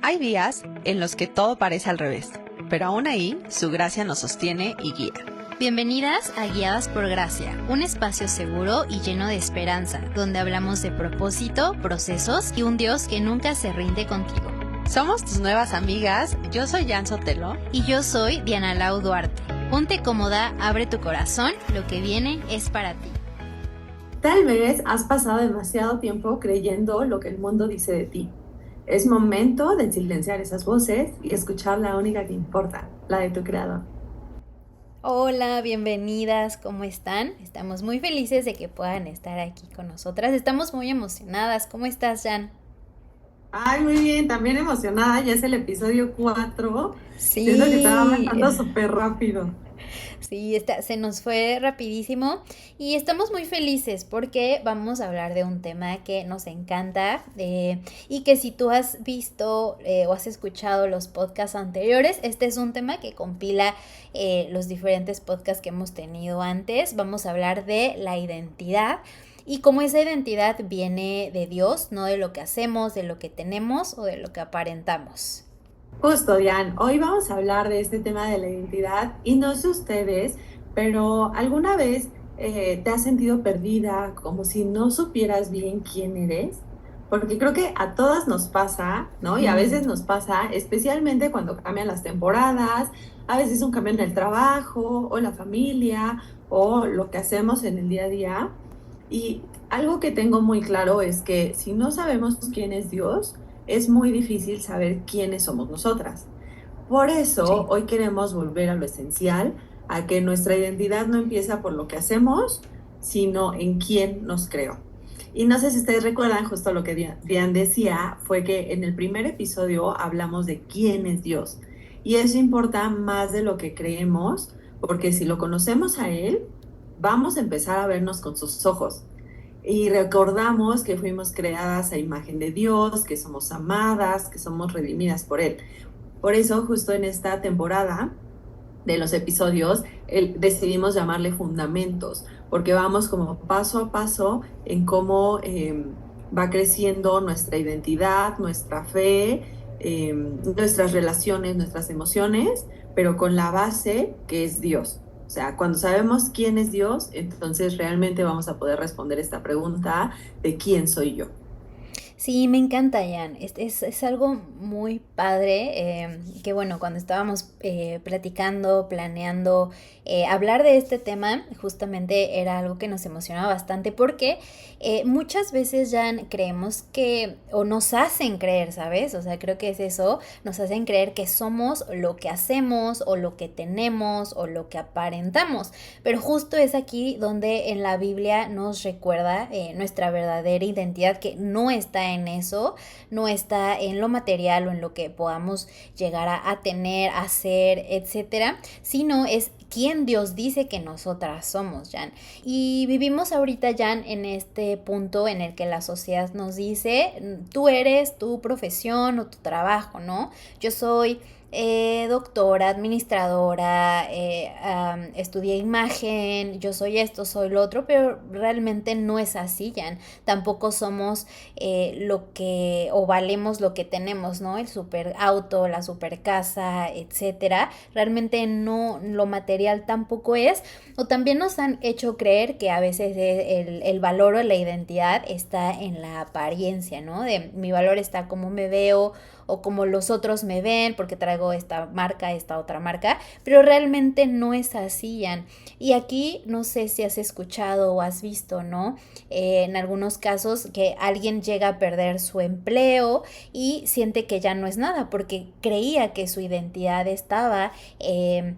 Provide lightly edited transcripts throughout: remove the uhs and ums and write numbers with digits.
Hay días en los que todo parece al revés, pero aún ahí su gracia nos sostiene y guía. Bienvenidas a Guiadas por Gracia, un espacio seguro y lleno de esperanza, donde hablamos de propósito, procesos y un Dios que nunca se rinde contigo. Somos tus nuevas amigas, yo soy Jan Sotelo. Y yo soy Diana Lau Duarte. Ponte cómoda, abre tu corazón, lo que viene es para ti. Tal vez has pasado demasiado tiempo creyendo lo que el mundo dice de ti. Es momento de silenciar esas voces y escuchar la única que importa, la de tu creador. Hola, bienvenidas, ¿cómo están? Estamos muy felices de que puedan estar aquí con nosotras. Estamos muy emocionadas. ¿Cómo estás, Jan? Ay, muy bien, también emocionada, ya es el episodio 4. Sí. Siento que estaba avanzando súper rápido. Sí, se nos fue rapidísimo y estamos muy felices porque vamos a hablar de un tema que nos encanta y que si tú has visto o has escuchado los podcasts anteriores, este es un tema que compila los diferentes podcasts que hemos tenido antes. Vamos a hablar de la identidad y cómo esa identidad viene de Dios, no de lo que hacemos, de lo que tenemos o de lo que aparentamos. Justo, Diane, hoy vamos a hablar de este tema de la identidad y no sé ustedes, pero ¿alguna vez te has sentido perdida, como si no supieras bien quién eres? Porque creo que a todas nos pasa, ¿no? Y a veces nos pasa, especialmente cuando cambian las temporadas, a veces un cambio en el trabajo o la familia o lo que hacemos en el día a día. Y algo que tengo muy claro es que si no sabemos quién es Dios, es muy difícil saber quiénes somos nosotras. Por eso, hoy queremos volver a lo esencial, a que nuestra identidad no empieza por lo que hacemos, sino en quién nos creó. Y no sé si ustedes recuerdan justo lo que Diane decía, fue que en el primer episodio hablamos de quién es Dios. Y eso importa más de lo que creemos, porque si lo conocemos a Él, vamos a empezar a vernos con sus ojos. Y recordamos que fuimos creadas a imagen de Dios, que somos amadas, que somos redimidas por Él. Por eso, justo en esta temporada de los episodios, decidimos llamarle fundamentos, porque vamos como paso a paso en cómo va creciendo nuestra identidad, nuestra fe, nuestras relaciones, nuestras emociones, pero con la base que es Dios. O sea, cuando sabemos quién es Dios, entonces realmente vamos a poder responder esta pregunta de quién soy yo. Sí, me encanta, Jan. Es algo muy padre, que bueno, cuando estábamos platicando, planeando hablar de este tema, justamente era algo que nos emocionaba bastante porque muchas veces, Jan, creemos que, o nos hacen creer, ¿sabes? O sea, creo que es eso, nos hacen creer que somos lo que hacemos o lo que tenemos o lo que aparentamos, pero justo es aquí donde en la Biblia nos recuerda nuestra verdadera identidad, que no está en eso, no está en lo material o en lo que podamos llegar a tener, a hacer, etcétera, sino es quién Dios dice que nosotras somos, Jan. Y vivimos ahorita, Jan, en este punto en el que la sociedad nos dice, tú eres tu profesión o tu trabajo, ¿no? Yo soy doctora, administradora, estudié imagen, yo soy esto, soy lo otro, pero realmente no es así, Jan. Tampoco somos lo que, o valemos lo que tenemos, ¿no? El super auto, la super casa, etcétera. Realmente no, lo material tampoco es, o también nos han hecho creer que a veces el valor o la identidad está en la apariencia, ¿no? De mi valor está como me veo o como los otros me ven porque traigo esta marca, esta otra marca, pero realmente no es así, Jan. Y aquí no sé si has escuchado o has visto, ¿no? En algunos casos que alguien llega a perder su empleo y siente que ya no es nada porque creía que su identidad estaba en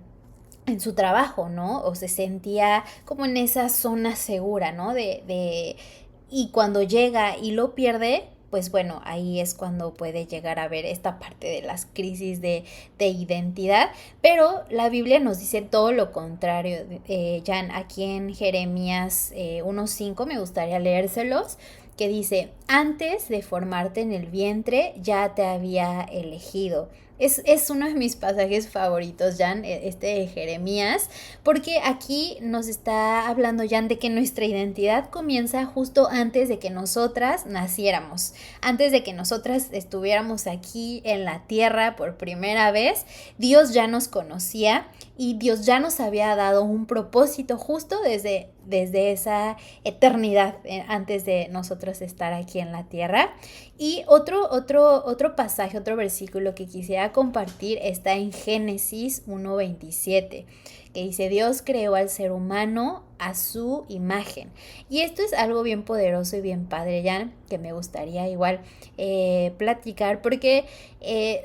su trabajo, ¿no? O se sentía como en esa zona segura, ¿no? Y cuando llega y lo pierde, pues bueno, ahí es cuando puede llegar a ver esta parte de las crisis de identidad, pero la Biblia nos dice todo lo contrario. Jan, aquí en Jeremías 1:5 me gustaría leérselos, que dice, antes de formarte en el vientre ya te había elegido. Es uno de mis pasajes favoritos, Jan, este de Jeremías, porque aquí nos está hablando, Jan, de que nuestra identidad comienza justo antes de que nosotras naciéramos, antes de que nosotras estuviéramos aquí en la tierra por primera vez. Dios ya nos conocía y Dios ya nos había dado un propósito justo desde esa eternidad, antes de nosotros estar aquí en la tierra. Y otro pasaje, otro versículo que quisiera compartir está en Génesis 1:27, que dice, Dios creó al ser humano a su imagen. Y esto es algo bien poderoso y bien padre, Jan, que me gustaría igual platicar, porque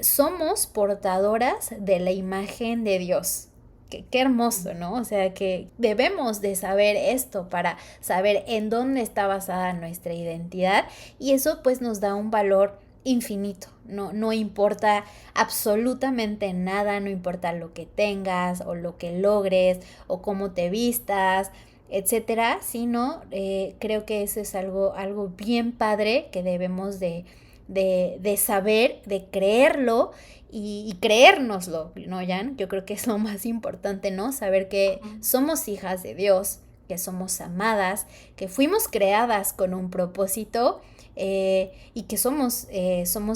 somos portadoras de la imagen de Dios. Qué hermoso, ¿no? O sea, que debemos de saber esto para saber en dónde está basada nuestra identidad, y eso pues nos da un valor infinito. No importa absolutamente nada, no importa lo que tengas o lo que logres o cómo te vistas, etcétera, sino creo que eso es algo bien padre que debemos de saber, de creerlo y creérnoslo, ¿no, Jan? Yo creo que es lo más importante, ¿no? Saber que somos hijas de Dios, que somos amadas, que fuimos creadas con un propósito, y que somos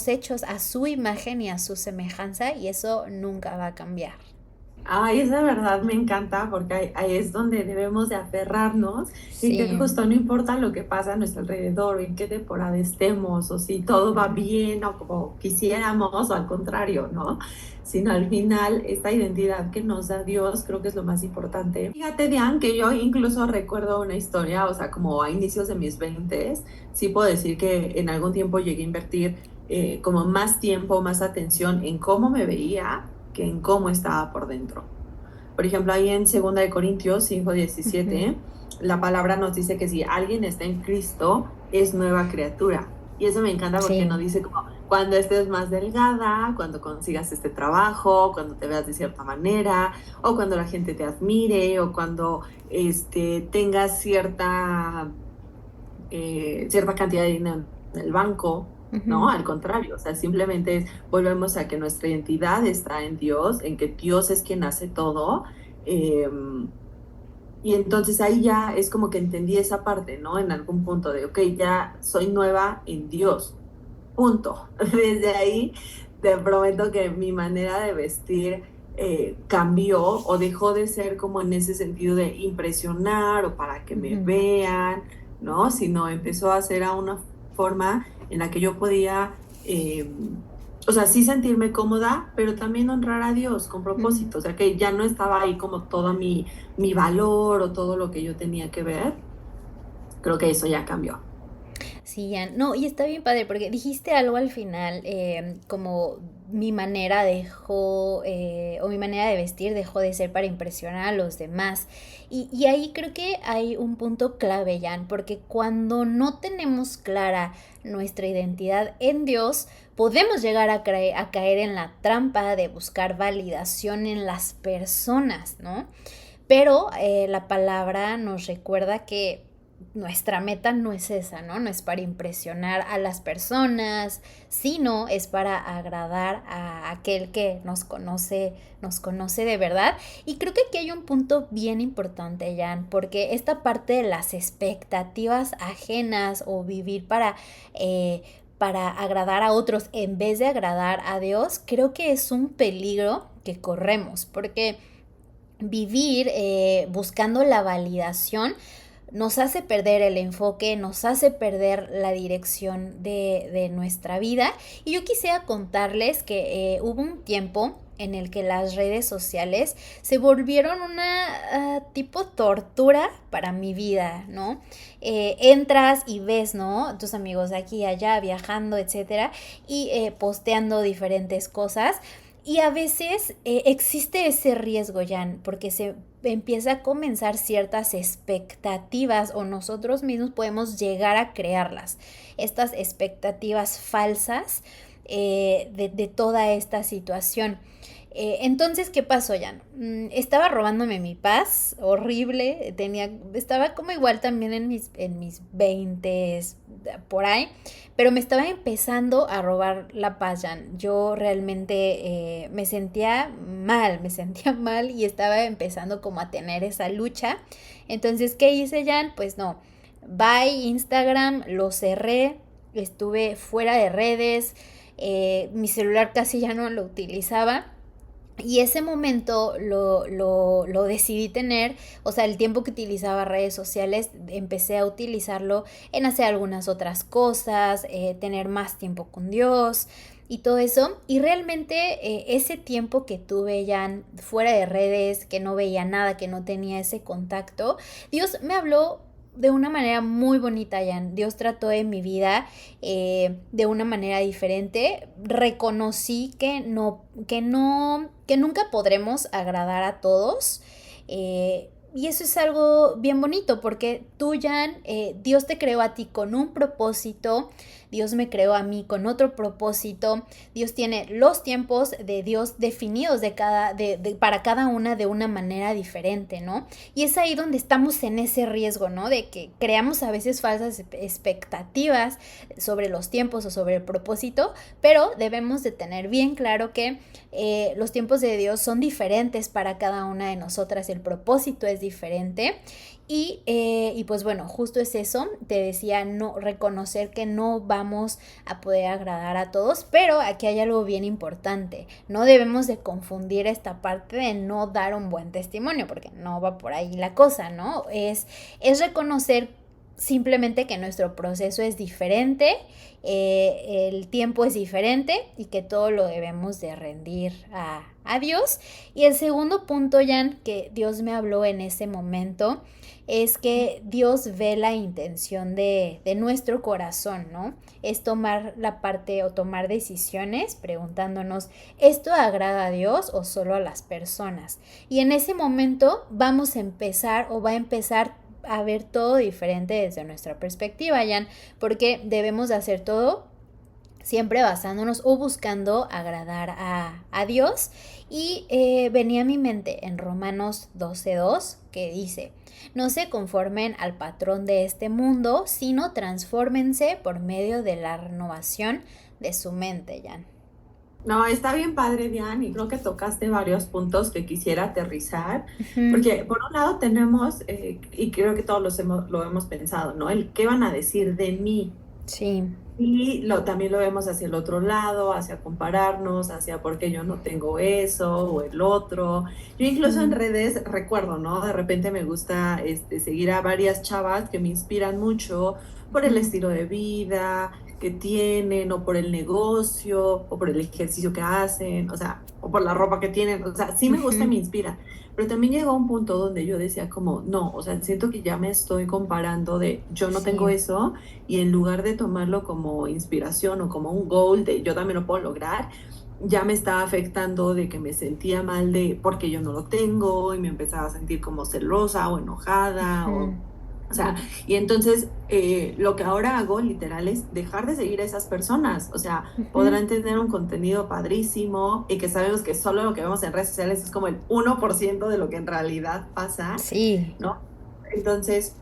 hechos a su imagen y a su semejanza, y eso nunca va a cambiar. Ay, esa verdad me encanta porque ahí es donde debemos de aferrarnos y que Sí. justo no importa lo que pasa a nuestro alrededor, en qué temporada estemos o si todo va bien o como quisiéramos o al contrario, ¿no? Sino al final esta identidad que nos da Dios creo que es lo más importante. Fíjate, Diane, que yo incluso recuerdo una historia, o sea, como a inicios de mis 20s, sí puedo decir que en algún tiempo llegué a invertir como más tiempo, más atención en cómo me veía que en cómo estaba por dentro. Por ejemplo, ahí en 2 Corintios 5:17, la palabra nos dice que si alguien está en Cristo, es nueva criatura. Y eso me encanta porque Sí. nos dice como cuando estés más delgada, cuando consigas este trabajo, cuando te veas de cierta manera, o cuando la gente te admire, o cuando tengas cierta cantidad de dinero en el banco, ¿no? Al contrario, o sea, simplemente volvemos a que nuestra identidad está en Dios, en que Dios es quien hace todo. eh, y entonces ahí ya es como que entendí esa parte, ¿no? En algún punto de, ok, ya soy nueva en Dios, punto. Desde ahí te prometo que mi manera de vestir cambió o dejó de ser como en ese sentido de impresionar o para que me vean, ¿no? Sino empezó a ser a una forma en la que yo podía, o sea, sí sentirme cómoda, pero también honrar a Dios con propósito. O sea, que ya no estaba ahí como todo mi valor o todo lo que yo tenía que ver. Creo que eso ya cambió. Sí, Jan. No, y está bien padre, porque dijiste algo al final, como mi manera o mi manera de vestir dejó de ser para impresionar a los demás. Y ahí creo que hay un punto clave, Jan, porque cuando no tenemos clara nuestra identidad en Dios, podemos llegar a caer en la trampa de buscar validación en las personas, ¿no? Pero la palabra nos recuerda que nuestra meta no es esa, ¿no? No es para impresionar a las personas, sino es para agradar a aquel que nos conoce de verdad. Y creo que aquí hay un punto bien importante, Jan, porque esta parte de las expectativas ajenas o vivir para agradar a otros en vez de agradar a Dios, creo que es un peligro que corremos, porque vivir buscando la validación nos hace perder el enfoque, nos hace perder la dirección de nuestra vida. Y yo quisiera contarles que hubo un tiempo en el que las redes sociales se volvieron una tipo tortura para mi vida, ¿no? Entras y ves, ¿no? Tus amigos de aquí y allá viajando, etcétera, y posteando diferentes cosas. Y a veces existe ese riesgo, Jan, porque se empieza a comenzar ciertas expectativas o nosotros mismos podemos llegar a crearlas. Estas expectativas falsas de toda esta situación. Entonces, ¿qué pasó, Jan? Estaba robándome mi paz, horrible, estaba como igual también en mis 20 por ahí, pero me estaba empezando a robar la paz, Jan. Yo realmente me sentía mal y estaba empezando como a tener esa lucha. Entonces, ¿qué hice, Jan? Pues no, bye Instagram, lo cerré, estuve fuera de redes, mi celular casi ya no lo utilizaba. Y ese momento lo decidí tener, o sea, el tiempo que utilizaba redes sociales, empecé a utilizarlo en hacer algunas otras cosas, tener más tiempo con Dios y todo eso. Y realmente ese tiempo que tuve ya fuera de redes, que no veía nada, que no tenía ese contacto, Dios me habló de una manera muy bonita, Jan. Dios trató en mi vida de una manera diferente. Reconocí que nunca podremos agradar a todos. Y eso es algo bien bonito porque tú, Jan, Dios te creó a ti con un propósito, Dios me creó a mí con otro propósito, Dios tiene los tiempos de Dios definidos para cada una de una manera diferente, ¿no? Y es ahí donde estamos en ese riesgo, ¿no? De que creamos a veces falsas expectativas sobre los tiempos o sobre el propósito, pero debemos de tener bien claro que los tiempos de Dios son diferentes para cada una de nosotras, el propósito es diferente y pues bueno, justo es eso, te decía, no reconocer que no vamos a poder agradar a todos, pero aquí hay algo bien importante, no debemos de confundir esta parte de no dar un buen testimonio, porque no va por ahí la cosa, ¿no? Es reconocer simplemente que nuestro proceso es diferente, el tiempo es diferente y que todo lo debemos de rendir a Dios. Y el segundo punto, Jan, que Dios me habló en ese momento, es que Dios ve la intención de nuestro corazón, ¿no? Es tomar la parte o tomar decisiones preguntándonos, ¿esto agrada a Dios o solo a las personas? Y en ese momento vamos a empezar o va a empezar a ver todo diferente desde nuestra perspectiva, Jan, porque debemos de hacer todo siempre basándonos o buscando agradar a Dios. Y venía a mi mente en Romanos 12:2 que dice, no se conformen al patrón de este mundo, sino transfórmense por medio de la renovación de su mente, Jan. No, está bien padre, Diane, y creo que tocaste varios puntos que quisiera aterrizar, Uh-huh. porque por un lado tenemos, y creo que todos lo hemos pensado, ¿no? El qué van a decir de mí. Sí. Y también lo vemos hacia el otro lado, hacia compararnos, hacia por qué yo no tengo eso o el otro. Yo incluso en redes recuerdo, ¿no? De repente me gusta seguir a varias chavas que me inspiran mucho por el estilo de vida que tienen, o por el negocio, o por el ejercicio que hacen, o sea, o por la ropa que tienen. O sea, sí me gusta y me inspira. Pero también llegó un punto donde yo decía como, no, o sea, siento que ya me estoy comparando de yo no tengo Sí. eso, y en lugar de tomarlo como inspiración o como un goal de yo también lo puedo lograr, ya me estaba afectando de que me sentía mal de porque yo no lo tengo y me empezaba a sentir como celosa o enojada Uh-huh. o sea, y entonces lo que ahora hago literal es dejar de seguir a esas personas. O sea, Uh-huh. podrán tener un contenido padrísimo y que sabemos que solo lo que vemos en redes sociales es como el 1% de lo que en realidad pasa, Sí. ¿no? Entonces,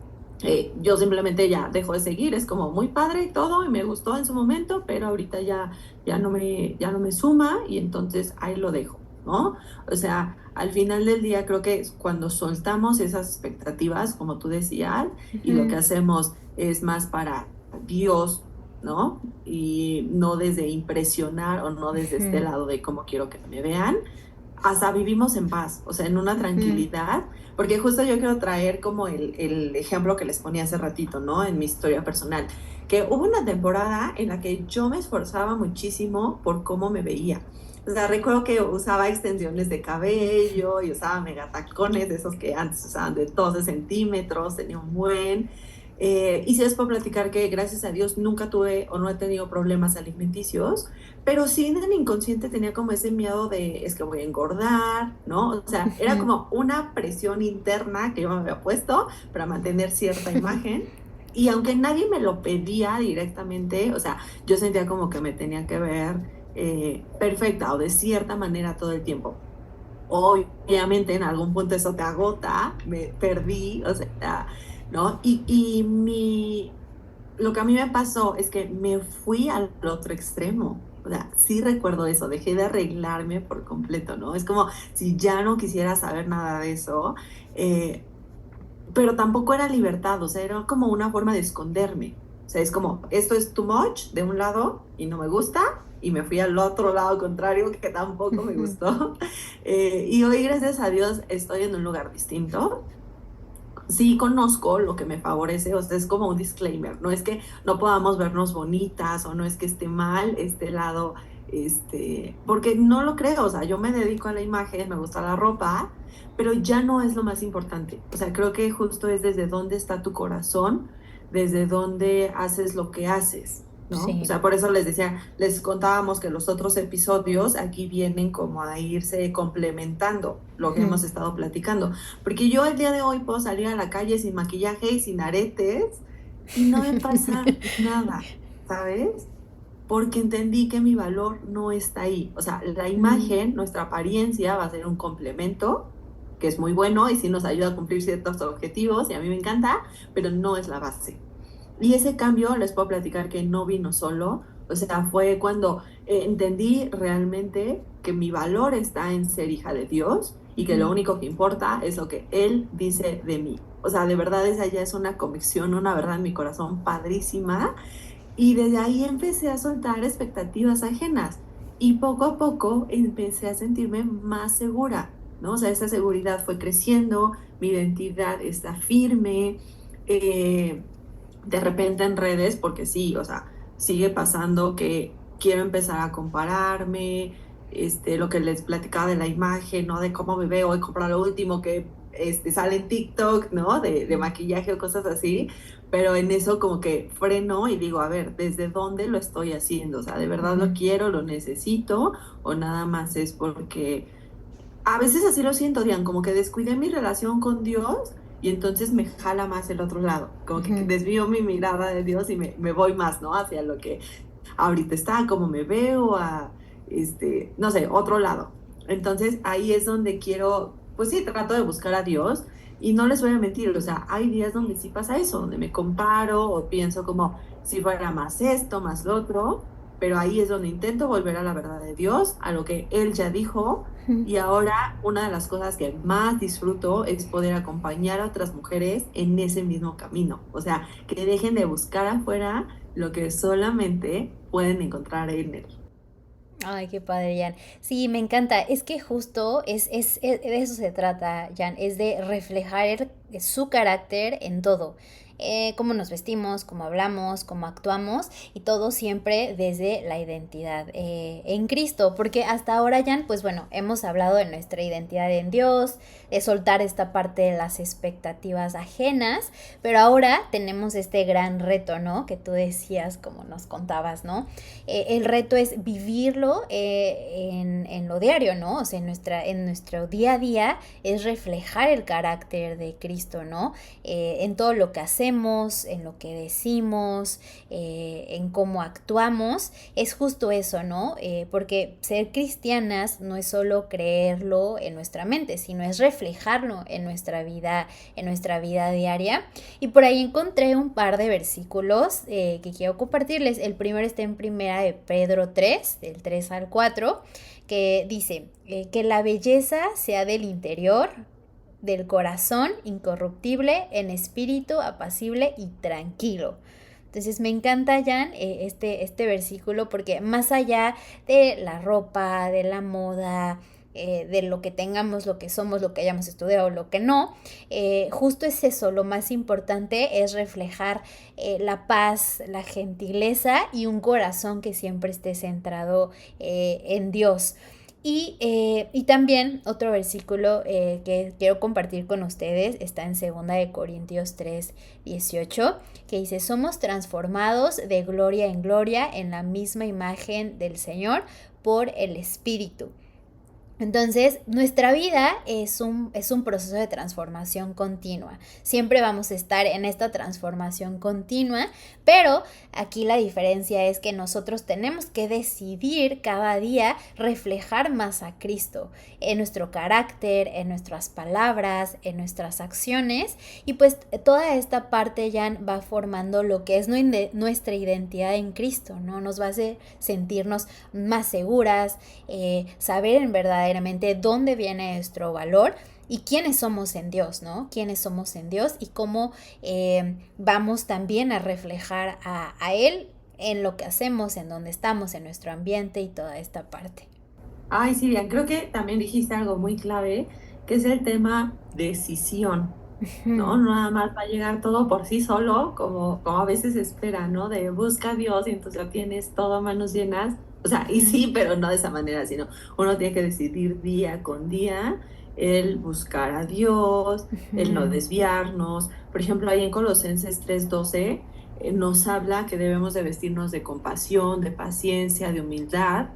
yo simplemente ya dejo de seguir. Es como muy padre y todo y me gustó en su momento, pero ahorita ya no me suma y entonces ahí lo dejo, ¿no? O sea, al final del día creo que es cuando soltamos esas expectativas, como tú decías, y lo que Uh-huh. hacemos es más para Dios, ¿no? Y no desde impresionar o no desde este Uh-huh. lado de cómo quiero que me vean, hasta vivimos en paz, o sea, en una Uh-huh. tranquilidad, porque justo yo quiero traer como el ejemplo que les ponía hace ratito, ¿no? En mi historia personal, que hubo una temporada en la que yo me esforzaba muchísimo por cómo me veía. O sea, recuerdo que usaba extensiones de cabello y usaba megatacones, de esos que antes usaban de 12 centímetros, tenía un buen. Y sí les puedo platicar que gracias a Dios nunca tuve o no he tenido problemas alimenticios, pero sí en el inconsciente tenía como ese miedo de, es que voy a engordar, ¿no? O sea, era Uh-huh. como una presión interna que yo me había puesto para mantener cierta imagen. Y aunque nadie me lo pedía directamente, o sea, yo sentía como que me tenía que ver perfecta o de cierta manera todo el tiempo. Obviamente en algún punto eso te agota, me perdí, o sea, ¿no? Lo que a mí me pasó es que me fui al otro extremo. O sea, sí recuerdo eso, dejé de arreglarme por completo, ¿no? Es como si ya no quisiera saber nada de eso, eh, pero tampoco era libertad, o sea, era como una forma de esconderme. O sea, es como, esto es too much de un lado y no me gusta, y me fui al otro lado contrario que tampoco me gustó. Y hoy, gracias a Dios, estoy en un lugar distinto. Sí conozco lo que me favorece, o sea, es como un disclaimer, no es que no podamos vernos bonitas o no es que esté mal este lado, porque no lo creo, o sea, yo me dedico a la imagen, me gusta la ropa, pero ya no es lo más importante, o sea, creo que justo es desde dónde está tu corazón, desde dónde haces lo que haces, ¿no? O Sí. sea, por eso les decía, les contábamos que los otros episodios aquí vienen como a irse complementando lo que hemos estado platicando. Porque yo el día de hoy puedo salir a la calle sin maquillaje y sin aretes y no me pasa nada, ¿sabes? Porque entendí que mi valor no está ahí. O sea, la imagen, nuestra apariencia va a ser un complemento, que es muy bueno y sí nos ayuda a cumplir ciertos objetivos y a mí me encanta, pero no es la base. Y ese cambio les puedo platicar que no vino solo, o sea, fue cuando entendí realmente que mi valor está en ser hija de Dios y que lo único que importa es lo que Él dice de mí. O sea, de verdad esa ya es una convicción, una verdad en mi corazón padrísima. Y desde ahí empecé a soltar expectativas ajenas y poco a poco empecé a sentirme más segura, ¿no? O sea, esa seguridad fue creciendo, mi identidad está firme. eh, de repente en redes, porque sí, o sea, sigue pasando que quiero empezar a compararme, lo que les platicaba de la imagen, ¿no? De cómo me veo y comprar lo último que sale en TikTok, ¿no? De maquillaje o cosas así, pero en eso como que freno y digo, a ver, ¿desde dónde lo estoy haciendo? O sea, ¿de verdad lo quiero, lo necesito o nada más es porque a veces así lo siento, Diane, como que descuidé mi relación con Dios y entonces me jala más el otro lado, como que desvío mi mirada de Dios y me voy más, ¿no? Hacia lo que ahorita está, cómo me veo, no sé, otro lado. Entonces ahí es donde quiero, pues sí, trato de buscar a Dios y no les voy a mentir, o sea, hay días donde sí pasa eso, donde me comparo o pienso como si fuera más esto, más lo otro, pero ahí es donde intento volver a la verdad de Dios, a lo que Él ya dijo y ahora una de las cosas que más disfruto es poder acompañar a otras mujeres en ese mismo camino. O sea, que dejen de buscar afuera lo que solamente pueden encontrar en él. Ay, qué padre, Jan. Sí, me encanta. Es que justo de eso se trata, Jan. Es de reflejar su carácter en todo. Cómo nos vestimos, cómo hablamos, cómo actuamos y todo siempre desde la identidad en Cristo. Porque hasta ahora, Jan, pues bueno, hemos hablado de nuestra identidad en Dios, de soltar esta parte de las expectativas ajenas, pero ahora tenemos este gran reto, ¿no? Que tú decías, como nos contabas, ¿no? El reto es vivirlo en lo diario, ¿no? O sea, en nuestro día a día es reflejar el carácter de Cristo, ¿no? En todo lo que hacemos, en lo que decimos, en cómo actuamos, es justo eso, ¿no? Porque ser cristianas no es solo creerlo en nuestra mente, sino es reflejarlo en nuestra vida diaria. Y por ahí encontré un par de versículos que quiero compartirles. El primero está en Primera de Pedro 3, del 3 al 4, que dice que la belleza sea del interior, del corazón incorruptible, en espíritu apacible y tranquilo. Entonces me encanta, Jan, este versículo porque más allá de la ropa, de la moda, de lo que tengamos, lo que somos, lo que hayamos estudiado, lo que no, justo es eso, lo más importante es reflejar la paz, la gentileza y un corazón que siempre esté centrado en Dios. Y también otro versículo que quiero compartir con ustedes está en 2 Corintios 3:18, que dice: somos transformados de gloria en gloria en la misma imagen del Señor por el Espíritu. Entonces, nuestra vida es un proceso de transformación continua. Siempre vamos a estar en esta transformación continua, pero aquí la diferencia es que nosotros tenemos que decidir cada día reflejar más a Cristo en nuestro carácter, en nuestras palabras, en nuestras acciones, y pues toda esta parte ya va formando lo que es nuestra identidad en Cristo, ¿no? Nos va a hacer sentirnos más seguras, saber en verdaderamente dónde viene nuestro valor y quiénes somos en Dios, ¿no? Quiénes somos en Dios y cómo vamos también a reflejar a Él en lo que hacemos, en donde estamos, en nuestro ambiente y toda esta parte. Ay, Silvia, creo que también dijiste algo muy clave, que es el tema decisión, ¿no? No nada más va a llegar todo por sí solo, como a veces se espera, ¿no? De busca a Dios y entonces ya tienes todo a manos llenas. O sea, y sí, pero no de esa manera, sino uno tiene que decidir día con día el buscar a Dios, el no desviarnos. Por ejemplo, ahí en Colosenses 3:12 nos habla que debemos de vestirnos de compasión, de paciencia, de humildad.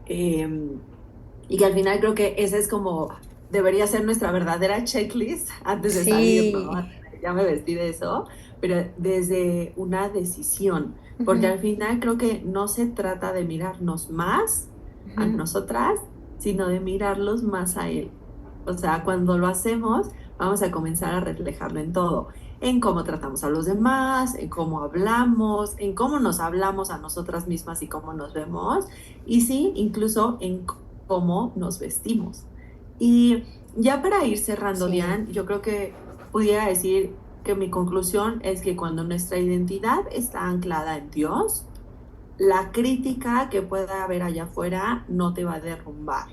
Y que al final creo que esa es como, debería ser nuestra verdadera checklist antes de salir, ¿no? Sí. Ya me vestí de eso, pero desde una decisión, porque Ujú, al final creo que no se trata de mirarnos más a ujú, nosotras, sino de mirarlos más a Él. O sea, cuando lo hacemos, vamos a comenzar a reflejarlo en todo, en cómo tratamos a los demás, en cómo hablamos, en cómo nos hablamos a nosotras mismas y cómo nos vemos, y sí, incluso en cómo nos vestimos. Y ya para ir cerrando, sí. Diane, yo creo que pudiera decir que mi conclusión es que cuando nuestra identidad está anclada en Dios, la crítica que pueda haber allá afuera no te va a derrumbar.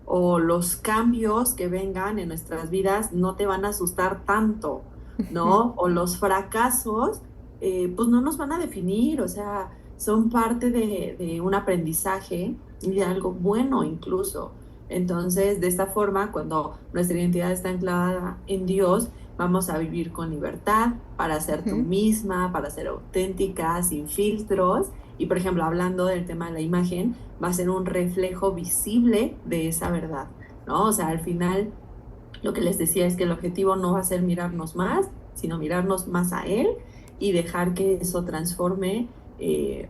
O los cambios que vengan en nuestras vidas no te van a asustar tanto, Ujú, ¿no? O los fracasos, pues no nos van a definir, o sea, son parte de un aprendizaje y de algo bueno incluso. Entonces, de esta forma, cuando nuestra identidad está anclada en Dios, vamos a vivir con libertad para ser tú ujú. misma, para ser auténtica, sin filtros. Y por ejemplo, hablando del tema de la imagen, va a ser un reflejo visible de esa verdad, ¿no? O sea, al final, lo que les decía es que el objetivo no va a ser mirarnos más, sino mirarnos más a Él y dejar que eso transforme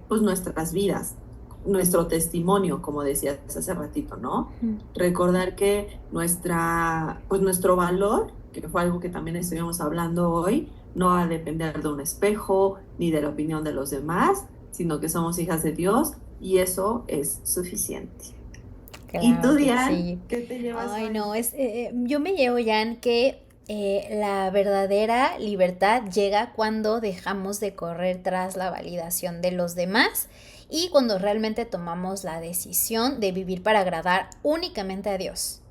pues nuestras vidas, nuestro testimonio, como decías hace ratito, ¿no? Ujú. Recordar que pues nuestro valor, que fue algo que también estuvimos hablando hoy, no va a depender de un espejo ni de la opinión de los demás, sino que somos hijas de Dios y eso es suficiente. ¿Y tú, Claro que Diane, sí. qué te llevas Ay, hoy? no, yo me llevo, Jan, que la verdadera libertad llega cuando dejamos de correr tras la validación de los demás y cuando realmente tomamos la decisión de vivir para agradar únicamente a Dios.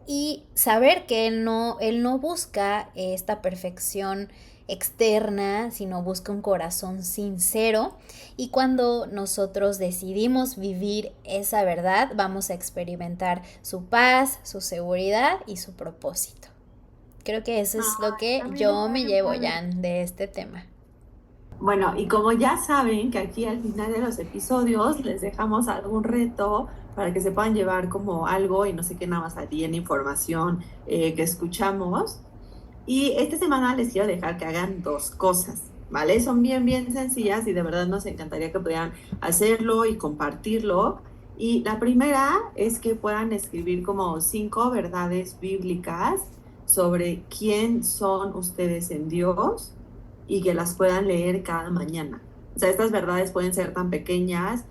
Y saber que él no busca esta perfección externa, sino busca un corazón sincero. Y cuando nosotros decidimos vivir esa verdad, vamos a experimentar su paz, su seguridad y su propósito. Creo que eso es lo Ay, que también yo está me bien llevo, padre. Jan, de este tema. Bueno, y como ya saben que aquí al final de los episodios les dejamos algún reto para que se puedan llevar como algo y no sé qué nada más allí en información que escuchamos. Y esta semana les quiero dejar que hagan dos cosas, ¿vale? Son bien, bien sencillas y de verdad nos encantaría que pudieran hacerlo y compartirlo. Y la primera es que puedan escribir como 5 verdades bíblicas sobre quién son ustedes en Dios y que las puedan leer cada mañana. O sea, estas verdades pueden ser tan pequeñas,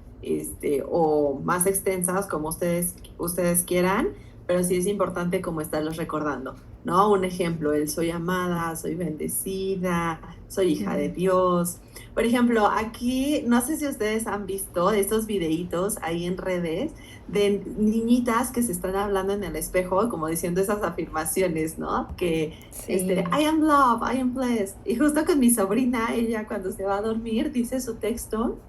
o más extensas como ustedes quieran, pero sí es importante como estarlos recordando, ¿no? Un ejemplo, el soy amada, soy bendecida, soy hija de Mm. Dios. Por ejemplo, aquí, no sé si ustedes han visto esos videitos ahí en redes de niñitas que se están hablando en el espejo, como diciendo esas afirmaciones, ¿no? Que, Sí. I am love, I am blessed. Y justo con mi sobrina, ella cuando se va a dormir, dice su texto,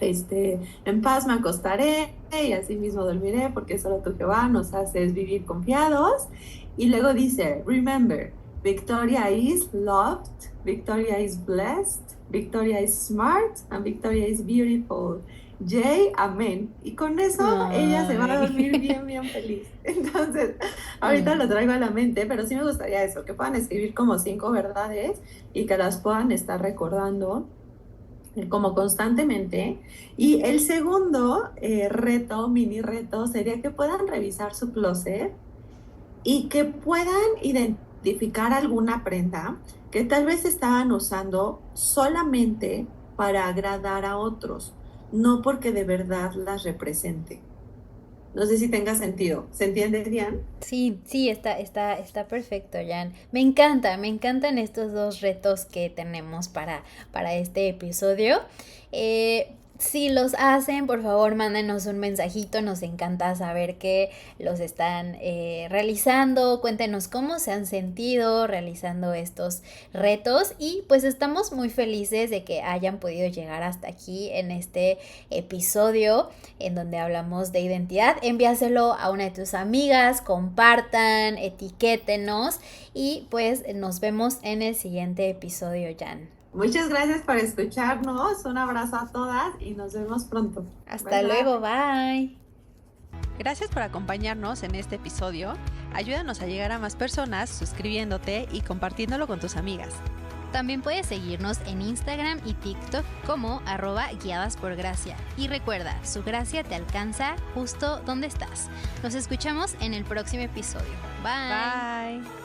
en paz me acostaré y así mismo dormiré porque solo tu Jehová nos hace vivir confiados. Y luego dice, remember, Victoria is loved, Victoria is blessed, Victoria is smart, and Victoria is beautiful. Yay, amén. Y con eso ella se va a Ay. dormir bien, bien feliz. Entonces, ahorita lo Mm. traigo a la mente, pero sí me gustaría eso, que puedan escribir como 5 verdades y que las puedan estar recordando como constantemente. Y el segundo reto, mini reto, sería que puedan revisar su closet y que puedan identificar alguna prenda que tal vez estaban usando solamente para agradar a otros, no porque de verdad las represente. No sé si tenga sentido. ¿Se entiende, Diane? Sí, sí, está perfecto, Jan. Me encantan estos dos retos que tenemos para este episodio. Si los hacen, por favor, mándenos un mensajito. Nos encanta saber que los están realizando. Cuéntenos cómo se han sentido realizando estos retos. Y pues estamos muy felices de que hayan podido llegar hasta aquí en este episodio en donde hablamos de identidad. Envíaselo a una de tus amigas, compartan, etiquétenos y pues nos vemos en el siguiente episodio, Jan. Muchas gracias por escucharnos. Un abrazo a todas y nos vemos pronto. Hasta Bye, luego, bye. bye. Gracias por acompañarnos en este episodio. Ayúdanos a llegar a más personas suscribiéndote y compartiéndolo con tus amigas. También puedes seguirnos en Instagram y TikTok como @guiadasporgracia. Y recuerda, su gracia te alcanza justo donde estás. Nos escuchamos en el próximo episodio. Bye. Bye.